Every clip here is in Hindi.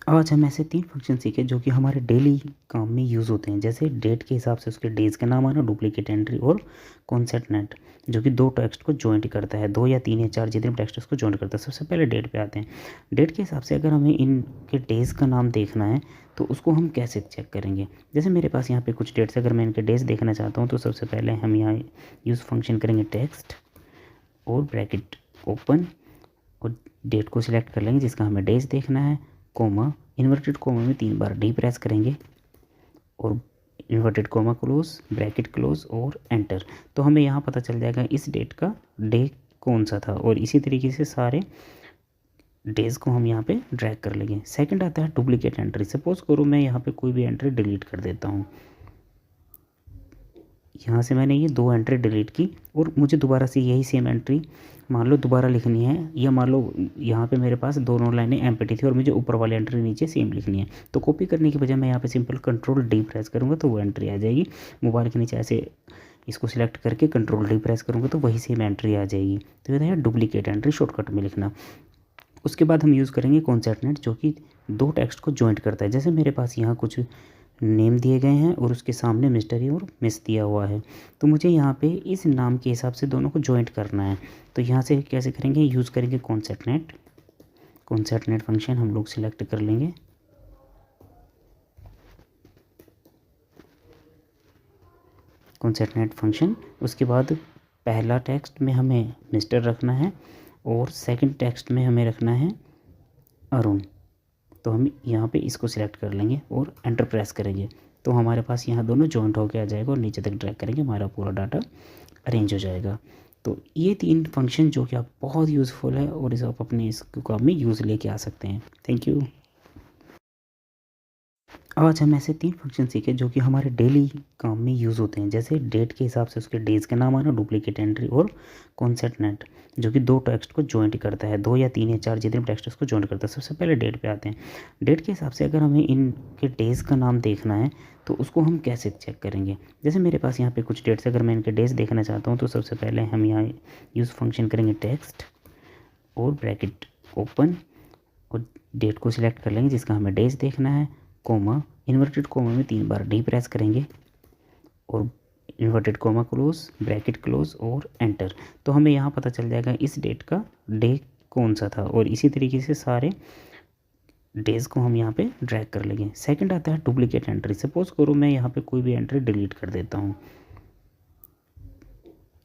आज हम ऐसे 3 फंक्शन सीखे जो कि हमारे डेली काम में यूज़ होते हैं। जैसे डेट के हिसाब से उसके डेज़ का नाम आना, डुप्लीकेट एंट्री और कॉन्सैटनेट जो कि 2 टेक्स्ट को जॉइंट करता है। 2 या 3 या 4 जितने भी टेक्स्ट उसको जॉइंट करता है। सबसे पहले डेट पे आते हैं। डेट के हिसाब से अगर हमें इनके डेज़ का नाम देखना है तो उसको हम कैसे चेक करेंगे। जैसे मेरे पास यहाँ पे कुछ डेट्स, अगर मैं इनके डेज़ देखना चाहता हूँ तो सबसे पहले हम यहाँ यूज़ फंक्शन करेंगे टेक्स्ट और ब्रैकेट ओपन और डेट को सिलेक्ट कर लेंगे जिसका हमें डेज देखना है, कोमा, इन्वर्टेड कोमा में 3 बार डी प्रेस करेंगे और inverted coma close, bracket close और एंटर। तो हमें यहाँ पता चल जाएगा इस डेट का डे कौन सा था और इसी तरीके से सारे डेज को हम यहाँ पे ड्रैग कर लेंगे। सेकंड आता है डुप्लीकेट एंट्री। सपोज करो मैं यहाँ पे कोई भी एंट्री डिलीट कर देता हूँ। यहाँ से मैंने ये 2 एंट्री डिलीट की और मुझे दोबारा से यही सेम एंट्री मान लो दोबारा लिखनी है, या मान लो यहाँ पे मेरे पास दोनों लाइनें एम्प्टी थी और मुझे ऊपर वाली एंट्री नीचे सेम लिखनी है। तो कॉपी करने की बजाय मैं यहाँ पे सिंपल कंट्रोल डी प्रेस करूँगा तो वो एंट्री आ जाएगी। मोबाइल के नीचे ऐसे इसको सिलेक्ट करके कंट्रोल डी प्रेस करूँगा तो वही सेम एंट्री आ जाएगी। तो ये था डुप्लीकेट एंट्री, शॉर्टकट में लिखना। उसके बाद हम यूज़ करेंगे कॉन्सैटनेट जो कि 2 टेक्स्ट को जॉइंट करता है। जैसे मेरे पास यहाँ कुछ नेम दिए गए हैं और उसके सामने मिस्टरी और मिस दिया हुआ है, तो मुझे यहाँ पे इस नाम के हिसाब से दोनों को जॉइंट करना है। तो यहाँ से कैसे करेंगे, यूज़ करेंगे कॉन्सैटनेट। कॉन्सैटनेट फंक्शन हम लोग सिलेक्ट कर लेंगे। कॉन्सैटनेट फंक्शन, उसके बाद पहला टेक्स्ट में हमें मिस्टर रखना है और सेकंड टेक्स्ट में हमें रखना है अरुण। तो हम यहाँ पे इसको सिलेक्ट कर लेंगे और एंटर प्रेस करेंगे तो हमारे पास यहाँ दोनों जॉइंट होके आ जाएगा और नीचे तक ड्रैग करेंगे, हमारा पूरा डाटा अरेंज हो जाएगा। तो ये 3 फंक्शन जो कि आप बहुत यूज़फुल है और इसे आप अपने इस काम में यूज़ लेके आ सकते हैं। Thank you. आज हम ऐसे 3 फंक्शन सीखे जो कि हमारे डेली काम में यूज़ होते हैं। जैसे डेट के हिसाब से उसके डेज़ का नाम आना, डुप्लीकेट एंट्री और कॉन्सैटनेट जो कि 2 टेक्स्ट को जॉइंट करता है। 2 या 3 या 4 जितने भी टेक्स्ट उसको जॉइंट करता है। सबसे पहले डेट पे आते हैं। डेट के हिसाब से अगर हमें इनके डेज़ का नाम देखना है तो उसको हम कैसे चेक करेंगे। जैसे मेरे पास यहाँ पे कुछ डेट्स, अगर मैं इनके डेज़ देखना चाहता हूँ तो सबसे पहले हम यहाँ यूज़ फंक्शन करेंगे टेक्स्ट और ब्रैकेट ओपन और डेट को सिलेक्ट कर लेंगे जिसका हमें डेज देखना है, कोमा, इन्वर्टेड कोमा में 3 बार डी प्रेस करेंगे और inverted coma close, bracket close और एंटर। तो हमें यहाँ पता चल जाएगा इस डेट का डे कौन सा था और इसी तरीके से सारे डेज को हम यहाँ पे ड्रैग कर लेंगे। सेकंड आता है डुप्लीकेट एंट्री। सपोज करो मैं यहाँ पे कोई भी एंट्री डिलीट कर देता हूँ।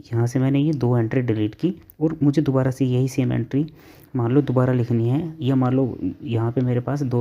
यहाँ से मैंने ये 2 एंट्री डिलीट की और मुझे दोबारा से यही सेम एंट्री मान लो दोबारा लिखनी है, या मान लो यहाँ पे मेरे पास 2